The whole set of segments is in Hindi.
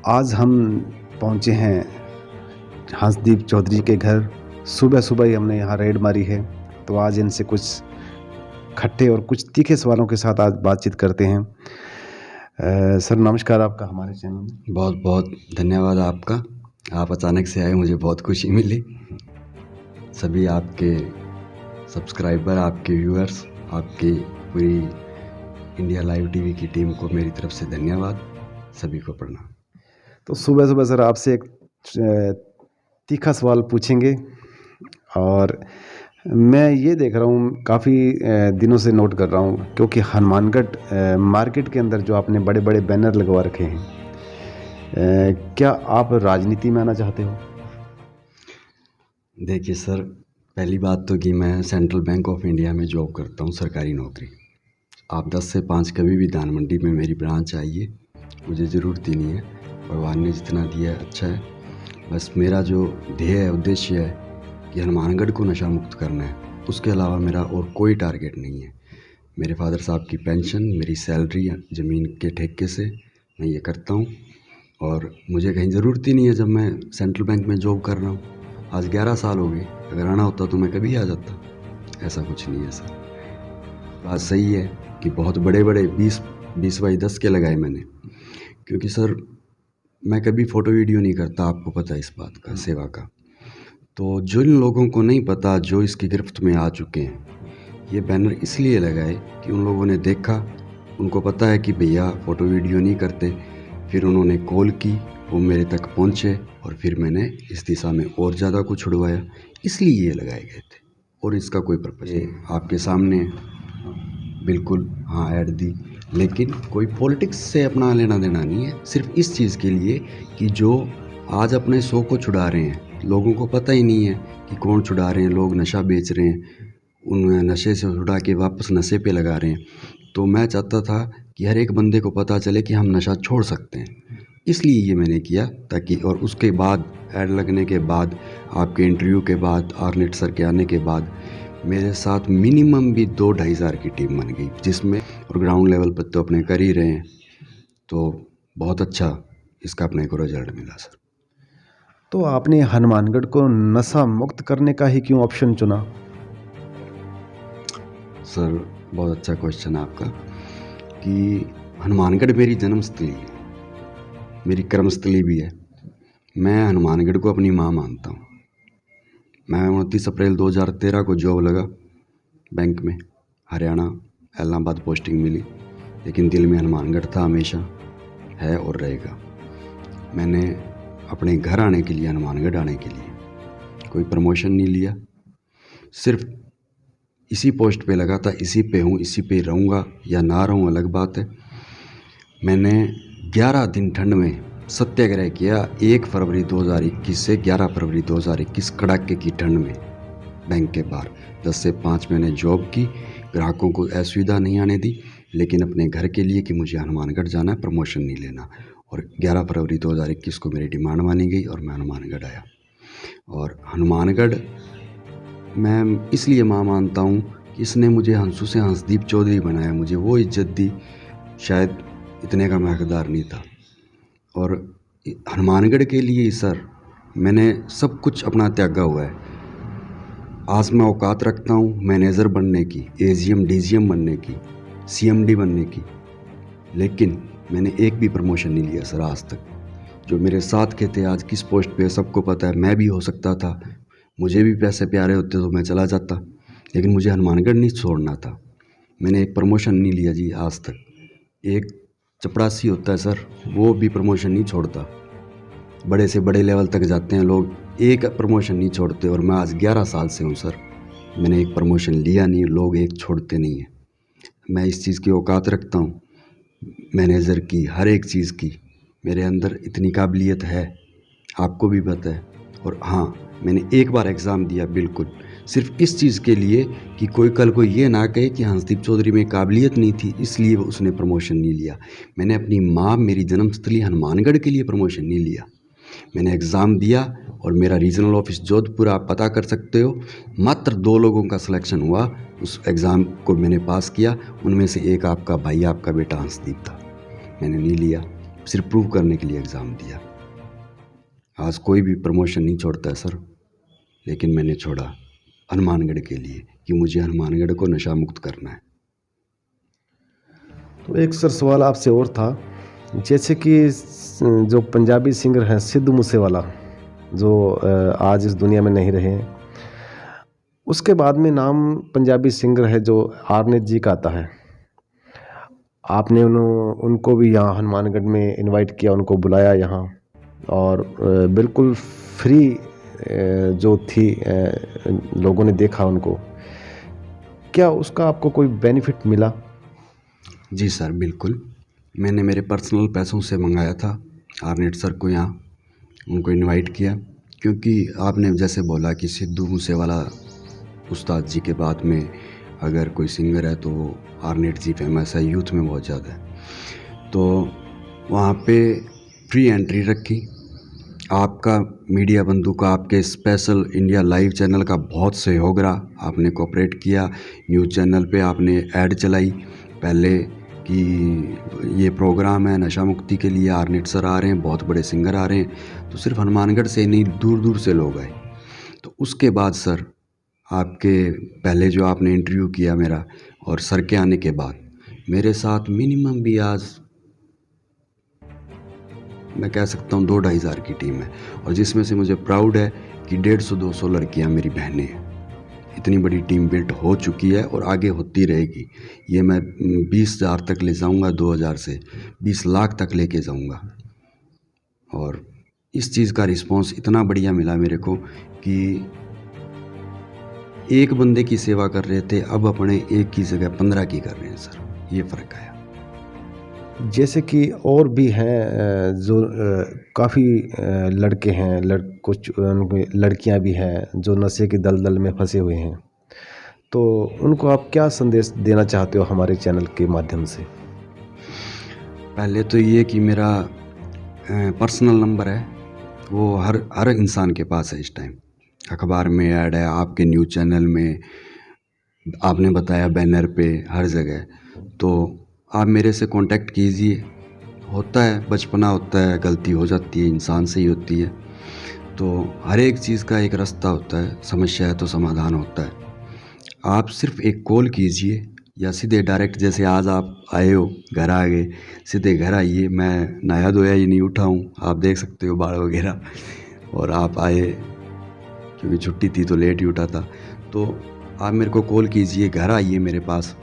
आज हम पहुंचे हैं हंसदीप चौधरी के घर। सुबह सुबह ही हमने यहाँ रेड मारी है, तो आज इनसे कुछ खट्टे और कुछ तीखे सवालों के साथ आज बातचीत करते हैं। सर नमस्कार, आपका हमारे चैनल में बहुत बहुत धन्यवाद आपका। आप अचानक से आए, मुझे बहुत खुशी मिली। सभी आपके सब्सक्राइबर, आपके व्यूअर्स, आपकी पूरी इंडिया लाइव टीवी की टीम को मेरी तरफ से धन्यवाद। सभी को प्रणाम। तो सुबह सुबह सर आपसे एक तीखा सवाल पूछेंगे, और मैं ये देख रहा हूँ काफ़ी दिनों से नोट कर रहा हूँ, क्योंकि हनुमानगढ़ मार्केट के अंदर जो आपने बड़े बड़े बैनर लगवा रखे हैं, क्या आप राजनीति में आना चाहते हो? देखिए सर, पहली बात तो कि मैं सेंट्रल बैंक ऑफ इंडिया में जॉब करता हूँ, सरकारी नौकरी। आप 10 से 5 कभी भी दान मंडी में मेरी ब्रांच आइए, मुझे ज़रूरत ही नहीं है। भगवान ने जितना दिया है अच्छा है। बस मेरा जो ध्येय है, उद्देश्य है कि हनुमानगढ़ को नशा मुक्त करना है, उसके अलावा मेरा और कोई टारगेट नहीं है। मेरे फादर साहब की पेंशन, मेरी सैलरी ज़मीन के ठेके से मैं ये करता हूँ, और मुझे कहीं ज़रूरत ही नहीं है। जब मैं सेंट्रल बैंक में जॉब कर रहा हूँ, आज 11 साल हो गए। अगर आना होता तो मैं कभी आ जाता। ऐसा कुछ नहीं है सर। बात सही है कि बहुत बड़े बड़े 20 बाई 10 के लगाए मैंने, क्योंकि सर मैं कभी फ़ोटो वीडियो नहीं करता, आपको पता है इस बात का, सेवा का। तो जिन लोगों को नहीं पता, जो इसकी गिरफ्त में आ चुके हैं, ये बैनर इसलिए लगाए कि उन लोगों ने देखा, उनको पता है कि भैया फ़ोटो वीडियो नहीं करते। फिर उन्होंने कॉल की, वो मेरे तक पहुँचे, और फिर मैंने इस दिशा में और ज़्यादा कुछ उड़वाया, इसलिए ये लगाए गए थे। और इसका कोई पर्पज़ नहीं। आपके सामने बिल्कुल हाँ ऐड दी, लेकिन कोई पॉलिटिक्स से अपना लेना देना नहीं है। सिर्फ इस चीज़ के लिए कि जो आज अपने शो को छुड़ा रहे हैं, लोगों को पता ही नहीं है कि कौन छुड़ा रहे हैं। लोग नशा बेच रहे हैं, उन नशे से छुड़ा के वापस नशे पे लगा रहे हैं। तो मैं चाहता था कि हर एक बंदे को पता चले कि हम नशा छोड़ सकते हैं, इसलिए ये मैंने किया। ताकि और उसके बाद ऐड लगने के बाद, आपके इंटरव्यू के बाद, आर्नेट सर के आने के बाद, मेरे साथ मिनिमम भी 2-2.5 हज़ार की टीम बन गई, जिसमें और ग्राउंड लेवल पर तो अपने कर ही रहे हैं। तो बहुत अच्छा इसका अपने को रिजल्ट मिला सर। तो आपने हनुमानगढ़ को नशा मुक्त करने का ही क्यों ऑप्शन चुना? सर बहुत अच्छा क्वेश्चन है आपका, कि हनुमानगढ़ मेरी जन्मस्थली है, मेरी कर्मस्थली भी है। मैं हनुमानगढ़ को अपनी माँ मानता हूँ। मैं 29 अप्रैल 2013 को जॉब लगा बैंक में, हरियाणा इलाहाबाद पोस्टिंग मिली, लेकिन दिल में हनुमानगढ़ था, हमेशा है और रहेगा। मैंने अपने घर आने के लिए, हनुमानगढ़ आने के लिए कोई प्रमोशन नहीं लिया, सिर्फ इसी पोस्ट पे लगा था, इसी पे हूँ, इसी पे रहूँगा या ना रहूँ अलग बात है। मैंने 11 दिन ठंड में सत्याग्रह किया, 1 फरवरी 2021 से 11 फरवरी 2021 कड़ाके की ठंड में बैंक के बाहर 10 से 5 मैंने जॉब की, ग्राहकों को असुविधा नहीं आने दी, लेकिन अपने घर के लिए कि मुझे हनुमानगढ़ जाना है, प्रमोशन नहीं लेना। और 11 फरवरी 2021 को मेरी डिमांड मानी गई और मैं हनुमानगढ़ आया। और हनुमानगढ़ मैं इसलिए माँ मानता हूँ कि इसने मुझे हंसू से हंसदीप चौधरी बनाया, मुझे वो इज्जत दी, शायद इतने का मैं हकदार नहीं था। और हनुमानगढ़ के लिए सर मैंने सब कुछ अपना त्यागा हुआ है। आज मैं औकात रखता हूँ मैनेजर बनने की, एजीएम डीजीएम बनने की, सीएमडी बनने की, लेकिन मैंने एक भी प्रमोशन नहीं लिया सर आज तक। जो मेरे साथ के थे आज किस पोस्ट पे सबको पता है। मैं भी हो सकता था, मुझे भी पैसे प्यारे होते तो मैं चला जाता, लेकिन मुझे हनुमानगढ़ नहीं छोड़ना था। मैंने एक प्रमोशन नहीं लिया जी आज तक। एक चपरासी होता है सर, वो भी प्रमोशन नहीं छोड़ता, बड़े से बड़े लेवल तक जाते हैं लोग, एक प्रमोशन नहीं छोड़ते। और मैं आज 11 साल से हूँ सर, मैंने एक प्रमोशन लिया नहीं, लोग एक छोड़ते नहीं हैं। मैं इस चीज़ की औकात रखता हूँ, मैनेजर की, हर एक चीज़ की मेरे अंदर इतनी काबिलियत है, आपको भी पता है। और हाँ, मैंने एक बार एग्ज़ाम दिया, बिल्कुल सिर्फ इस चीज़ के लिए कि कोई कल को ये ना कहे कि हंसदीप चौधरी में काबिलियत नहीं थी, इसलिए उसने प्रमोशन नहीं लिया। मैंने अपनी माँ, मेरी जन्मस्थली हनुमानगढ़ के लिए प्रमोशन नहीं लिया। मैंने एग्ज़ाम दिया और मेरा रीजनल ऑफिस जोधपुर आप पता कर सकते हो। मात्र 2 लोगों का सिलेक्शन हुआ, उस एग्ज़ाम को मैंने पास किया। उनमें से एक आपका भाई, आपका बेटा हंसदीप था। मैंने नहीं लिया, सिर्फ प्रूव करने के लिए एग्ज़ाम दिया। आज कोई भी प्रमोशन नहीं छोड़ता है सर, लेकिन मैंने छोड़ा हनुमानगढ़ के लिए कि मुझे हनुमानगढ़ को नशा मुक्त करना है। तो एक सर सवाल आपसे और था, जैसे कि जो पंजाबी सिंगर हैं सिद्धू मूसेवाला, जो आज इस दुनिया में नहीं रहे, उसके बाद में नाम पंजाबी सिंगर है जो आरनेत जी का आता है। आपने उनको भी यहाँ हनुमानगढ़ में इनवाइट किया, उनको बुलाया यहाँ, और बिल्कुल फ्री जो थी, लोगों ने देखा उनको। क्या उसका आपको कोई बेनिफिट मिला? जी सर, बिल्कुल। मैंने मेरे पर्सनल पैसों से मंगाया था आरनेट सर को यहाँ, उनको इनवाइट किया, क्योंकि आपने जैसे बोला कि सिद्धू मूसेवाला उस्ताद जी के बाद में अगर कोई सिंगर है तो आरनेट जी फेमस है, यूथ में बहुत ज़्यादा है। तो वहाँ पे फ्री एंट्री रखी। आपका मीडिया बंधु का, आपके स्पेशल इंडिया लाइव चैनल का बहुत सहयोग रहा, आपने कोऑपरेट किया। न्यूज़ चैनल पे आपने ऐड चलाई पहले कि ये प्रोग्राम है नशा मुक्ति के लिए, आरनेट सर आ रहे हैं, बहुत बड़े सिंगर आ रहे हैं। तो सिर्फ हनुमानगढ़ से नहीं, दूर दूर से लोग आए। तो उसके बाद सर आपके पहले जो आपने इंटरव्यू किया मेरा, और सर के आने के बाद मेरे साथ मिनिमम भी आज मैं कह सकता हूँ 2-2.5 हज़ार की टीम है, और जिसमें से मुझे प्राउड है कि 150-200 लड़कियाँ मेरी बहनें हैं। इतनी बड़ी टीम बिल्ट हो चुकी है और आगे होती रहेगी। ये मैं 20,000 तक ले जाऊँगा, 2,000 से 20 लाख तक लेके जाऊँगा। और इस चीज़ का रिस्पॉन्स इतना बढ़िया मिला मेरे को कि एक बंदे की सेवा कर रहे थे, अब अपने एक की जगह 15 की कर रहे हैं सर, ये फ़र्क आया। जैसे कि और भी हैं जो काफ़ी लड़के हैं, कुछ लड़कियां भी हैं जो नशे की दलदल में फंसे हुए हैं, तो उनको आप क्या संदेश देना चाहते हो हमारे चैनल के माध्यम से? पहले तो ये कि मेरा पर्सनल नंबर है, वो हर इंसान के पास है इस टाइम। अखबार में ऐड है, आपके न्यूज़ चैनल में आपने बताया, बैनर पे, हर जगह। तो आप मेरे से कांटेक्ट कीजिए। होता है, बचपना होता है, गलती हो जाती है, इंसान से ही होती है। तो हर एक चीज़ का एक रास्ता होता है, समस्या है तो समाधान होता है। आप सिर्फ एक कॉल कीजिए, या सीधे डायरेक्ट जैसे आज आप आए हो, घर आ गए, सीधे घर आइए। मैं नहाया धोया ही नहीं उठा हूँ, आप देख सकते हो बाल वगैरह, और आप आए क्योंकि छुट्टी थी तो लेट ही उठा था। तो आप मेरे को कॉल कीजिए, घर आइए मेरे पास।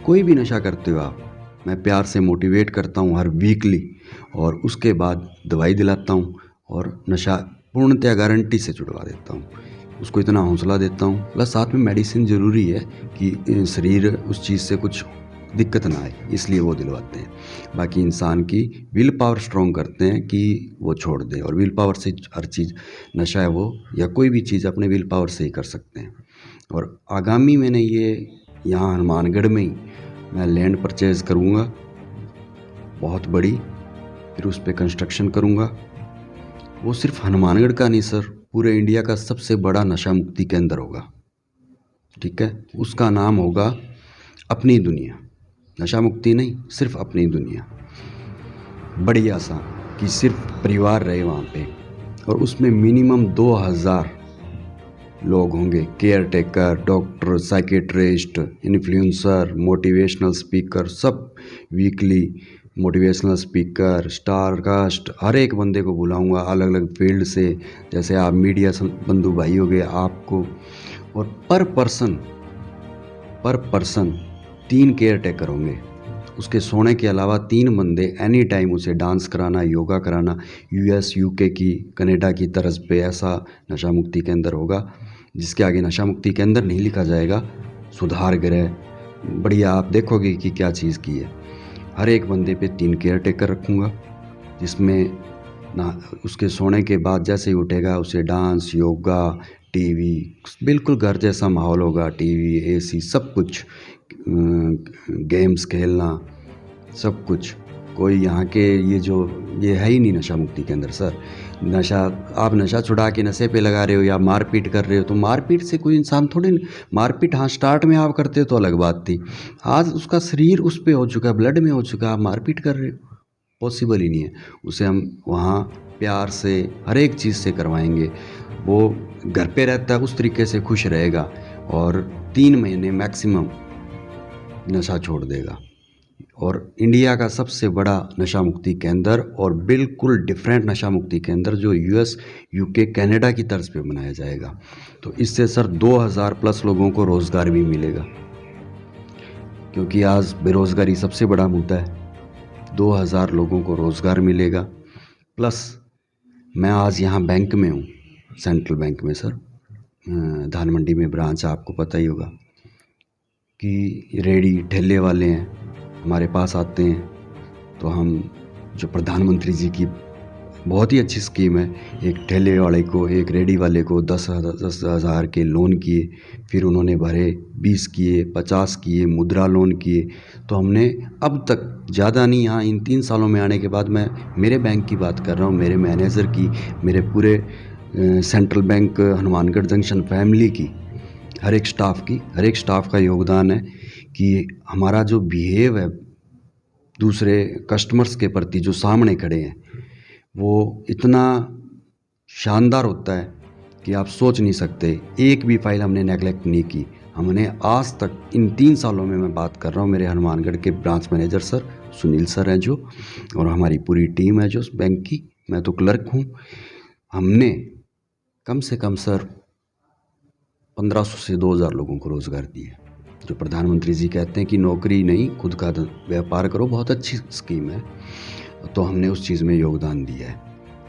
कोई भी नशा करते हो आप, मैं प्यार से मोटिवेट करता हूँ हर वीकली, और उसके बाद दवाई दिलाता हूँ, और नशा पूर्णतया गारंटी से छुड़वा देता हूँ। उसको इतना हौसला देता हूँ। प्लस साथ में मेडिसिन ज़रूरी है कि शरीर उस चीज़ से कुछ दिक्कत ना आए, इसलिए वो दिलवाते हैं। बाकी इंसान की विल पावर स्ट्रॉन्ग करते हैं कि वो छोड़ दे, और विल पावर से हर चीज़, नशा है वो या कोई भी चीज़, अपने विल पावर से ही कर सकते हैं। और आगामी मैंने ये यहाँ हनुमानगढ़ में ही मैं लैंड परचेज़ करूँगा बहुत बड़ी, फिर उस पर कंस्ट्रक्शन करूँगा। वो सिर्फ हनुमानगढ़ का नहीं सर, पूरे इंडिया का सबसे बड़ा नशा मुक्ति केंद्र होगा। ठीक है, उसका नाम होगा अपनी दुनिया। नशा मुक्ति नहीं, सिर्फ अपनी दुनिया। बढ़िया सा कि सिर्फ परिवार रहे वहाँ पे, और उसमें मिनिमम 2,000 लोग होंगे, caretaker, doctor, psychiatrist, influencer, motivational speaker, सब weekly motivational speaker, star cast, हर एक बंदे को बुलाऊंगा अलग अलग फील्ड से। जैसे आप मीडिया बंधु भाई हो गए आपको, और पर पर्सन 3 केयर टेकर होंगे। उसके सोने के अलावा 3 बंदे एनी टाइम उसे डांस कराना, योगा कराना। यूएस, यूके की, कनाडा की तर्ज पे ऐसा नशा मुक्ति केंद्र होगा, जिसके आगे नशा मुक्ति केंद्र नहीं लिखा जाएगा, सुधार गृह। बढ़िया, आप देखोगे कि क्या चीज़ की है। हर एक बंदे पे 3 केयर टेकर रखूँगा, जिसमें ना उसके सोने के बाद जैसे ही उठेगा उसे डांस, योगा, टीवी, बिल्कुल घर जैसा माहौल होगा। टीवी, एसी, सब कुछ, गेम्स खेलना, सब कुछ। कोई यहाँ के ये है ही नहीं नशा मुक्ति केंद्र सर। नशा, आप नशा छुड़ा के नशे पे लगा रहे हो या मारपीट कर रहे हो, तो मारपीट से कोई इंसान थोड़ी मारपीट, हाँ स्टार्ट में आप करते तो अलग बात थी, आज उसका शरीर उस पे हो चुका है, ब्लड में हो चुका है, आप मारपीट कर रहे हो, पॉसिबल ही नहीं है। उसे हम वहाँ प्यार से हर एक चीज़ से करवाएंगे, वो घर पे रहता है उस तरीके से खुश रहेगा और 3 महीने मैक्सिमम नशा छोड़ देगा। और इंडिया का सबसे बड़ा नशा मुक्ति केंद्र और बिल्कुल डिफरेंट नशा मुक्ति केंद्र जो यूएस, यूके, कनाडा की तर्ज पे बनाया जाएगा। तो इससे सर 2000 प्लस लोगों को रोज़गार भी मिलेगा, क्योंकि आज बेरोज़गारी सबसे बड़ा मुद्दा है। 2000 लोगों को रोज़गार मिलेगा। प्लस मैं आज यहाँ बैंक में हूँ, सेंट्रल बैंक में सर, धान मंडी में ब्रांच, आपको पता ही होगा कि रेडी ठेले वाले हैं हमारे पास आते हैं, तो हम जो प्रधानमंत्री जी की बहुत ही अच्छी स्कीम है, एक ठेले वाले को, एक रेडी वाले को 10,000 के लोन किए, फिर उन्होंने भरे, 20 किए, 50 किए, मुद्रा लोन किए। तो हमने अब तक ज़्यादा नहीं, यहाँ इन 3 सालों में आने के बाद, मैं मेरे बैंक की बात कर रहा हूँ, मेरे मैनेजर की, मेरे पूरे central bank Hanumangarh junction family की, हर एक स्टाफ का योगदान है कि हमारा जो बिहेव है दूसरे कस्टमर्स के प्रति जो सामने खड़े हैं, वो इतना शानदार होता है कि आप सोच नहीं सकते। एक भी फाइल हमने नेगलेक्ट नहीं की। हमने आज तक इन 3 सालों में, मैं बात कर रहा हूँ, मेरे हनुमानगढ़ के branch manager sir Sunil sir हैं जो, और हमारी पूरी टीम है जो बैंक की, मैं तो क्लर्क हूँ, हमने कम से कम सर 1500 से 2000 लोगों को रोज़गार दिया। जो प्रधानमंत्री जी कहते हैं कि नौकरी नहीं, खुद का व्यापार करो, बहुत अच्छी स्कीम है, तो हमने उस चीज़ में योगदान दिया है।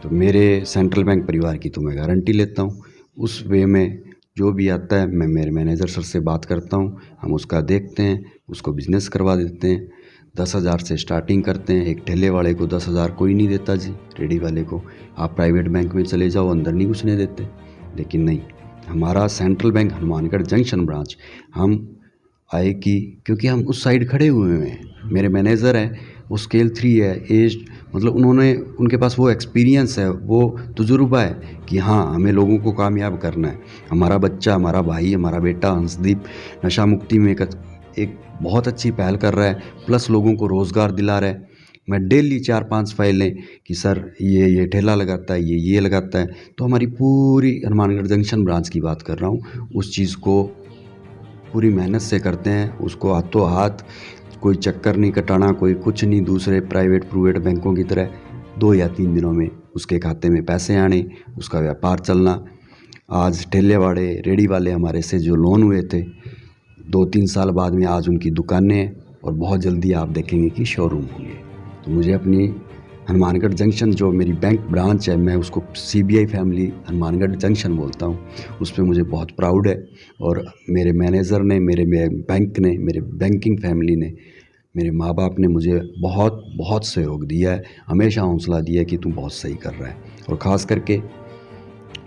तो मेरे सेंट्रल बैंक परिवार की तो मैं गारंटी लेता हूँ। उस वे में जो भी आता है, मैं मेरे मैनेजर सर से बात करता हूँ, हम उसका देखते हैं, उसको बिजनेस करवा देते हैं। 10,000 से स्टार्टिंग करते हैं। एक ठेले वाले को 10,000 कोई नहीं देता जी, रेडी वाले को आप प्राइवेट बैंक में चले जाओ, अंदर नहीं घुसने देते। लेकिन नहीं, हमारा central bank Hanumangarh junction branch, हम आए कि क्योंकि हम उस साइड खड़े हुए हैं, मेरे मैनेजर हैं, वो स्केल 3 है, एज, मतलब उनके पास वो एक्सपीरियंस है, वो तजुर्बा है कि हाँ हमें लोगों को कामयाब करना है। हमारा बच्चा, हमारा भाई, हमारा बेटा हंसदीप नशा मुक्ति में एक बहुत अच्छी पहल कर रहा है, प्लस लोगों को रोज़गार दिला रहा है। मैं डेली 4-5 फाइलें कि सर ये ठेला लगाता है, ये लगाता है। तो हमारी पूरी हनुमानगढ़ जंक्शन ब्रांच की बात कर रहा हूँ, उस चीज़ को पूरी मेहनत से करते हैं, उसको हाथों हाथ, कोई चक्कर नहीं कटाना, कोई कुछ नहीं, दूसरे प्राइवेट बैंकों की तरह 2 या 3 दिनों में उसके खाते में पैसे आने, उसका व्यापार चलना। आज ठेले वाले, रेडी वाले हमारे से जो लोन हुए थे 2-3 साल बाद में, आज उनकी दुकानें हैं और बहुत जल्दी आप देखेंगे कि शोरूम होंगे। तो मुझे अपनी हनुमानगढ़ जंक्शन जो मेरी बैंक ब्रांच है, मैं उसको CBI फैमिली हनुमानगढ़ जंक्शन बोलता हूँ, उस पर मुझे बहुत प्राउड है। और मेरे मैनेजर ने, मेरे बैंक ने, मेरे बैंकिंग फैमिली ने, मेरे माँ बाप ने मुझे बहुत बहुत सहयोग दिया है, हमेशा हौसला दिया है कि तुम बहुत सही कर रहा है। और ख़ास करके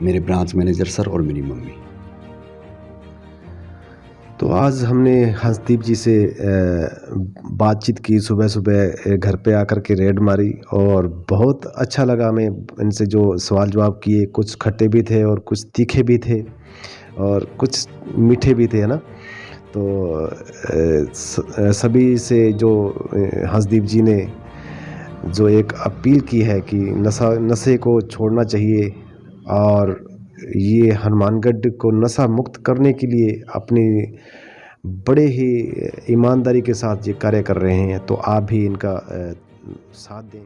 मेरे ब्रांच मैनेजर सर और मेरी मम्मी। तो आज हमने हंसदीप जी से बातचीत की, सुबह सुबह घर पे आकर के रेड मारी, और बहुत अच्छा लगा हमें इनसे जो सवाल जवाब किए। कुछ खट्टे भी थे और कुछ तीखे भी थे और कुछ मीठे भी थे, है ना। तो सभी से जो हंसदीप जी ने जो एक अपील की है कि नशे को छोड़ना चाहिए, और ये हनुमानगढ़ को नशा मुक्त करने के लिए अपनी बड़े ही ईमानदारी के साथ ये कार्य कर रहे हैं। तो आप भी इनका साथ दें।